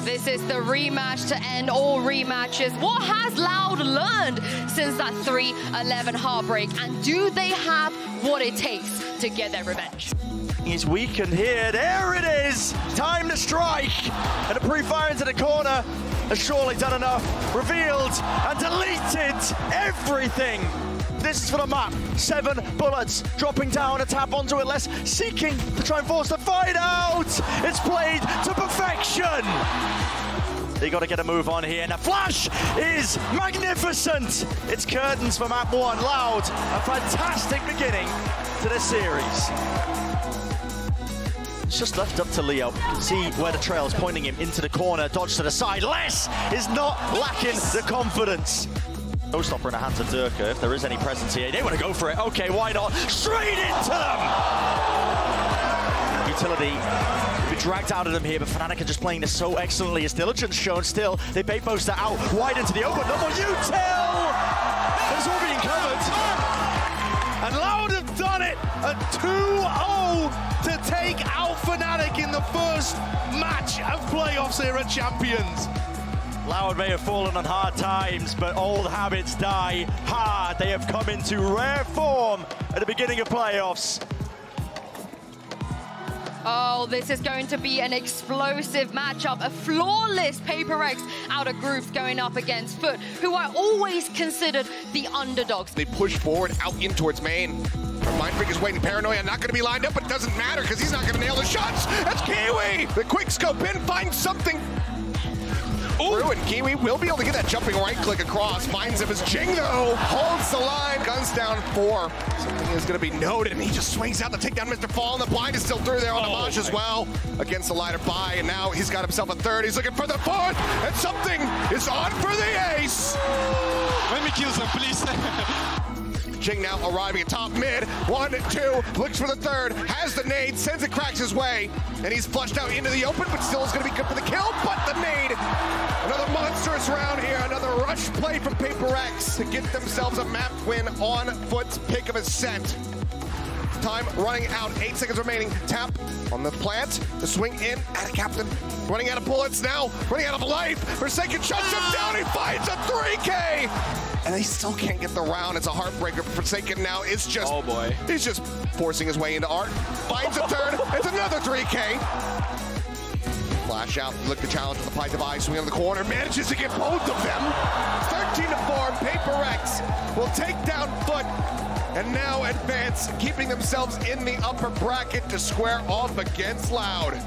This is the rematch to end all rematches. What has Loud learned since that 3-11 heartbreak? And do they have what it takes to get their revenge? He's weakened here. There it is. Time to strike. And a pre-fire into the corner has surely done enough. Revealed and deleted everything. This is for the map. 7 bullets dropping down, a tap onto it less, seeking to try and force the fight out. It's played to perfection. They got to get a move on here. And the flash is magnificent. It's curtains for map 1. Loud, a fantastic beginning to this series. It's just left up to Leo. See where the trail is pointing him into the corner. Dodge to the side. Les is not lacking the confidence. No stopper in the hands of Durka. If there is any presence here, they want to go for it. Okay, why not? Straight into them! Utility be dragged out of them here, but Fnatic are just playing this so excellently. As diligence shown still, they bait poster out wide into the open. No more util! It's all being covered. And Loud have done it! A 2-0 to take out Fnatic in the first match of playoffs here at Champions. Loud may have fallen on hard times, but old habits die hard. They have come into rare form at the beginning of playoffs. Oh, this is going to be an explosive matchup. A flawless PaperX out of groups going up against FUT, who are always considered the underdogs. They push forward out in towards main. Mindfreak is waiting. Paranoia not going to be lined up, but it doesn't matter because he's not going to nail the shots. That's Kiwi! The quick scope in finds something. Through, and Kiwi will be able to get that jumping right click across. Finds him as Jing, though. Holds the line. Guns down 4. Something is going to be noted, and he just swings out to take down Mr. Fall, and the blind is still through there on the Maj as well. Against the line of buy, and now he's got himself a 3rd. He's looking for the 4th, and something is on for the ace. Let me kill some, please. Jing now arriving at top mid. 1, 2, looks for the 3rd, has the nade, sends it, cracks his way, and he's flushed out into the open, but still is going to be good for the kill, but the nade. Another monstrous round here, another rush play from PaperX to get themselves a map win on FUT's pick of a set. Time running out, 8 seconds remaining. Tap on the plant, the swing in at a captain. Running out of bullets now, running out of life. Forsaken shuts him down, he finds a 3K! And they still can't get the round. It's a heartbreaker. Forsaken now is just, oh boy, he's just forcing his way into art. Finds a 3rd, it's another 3K. Flash out, look to challenge with the pipe device, swing on the corner, manages to get both of them. 13-4, PaperX will take down FUT and now advance, keeping themselves in the upper bracket to square off against Loud.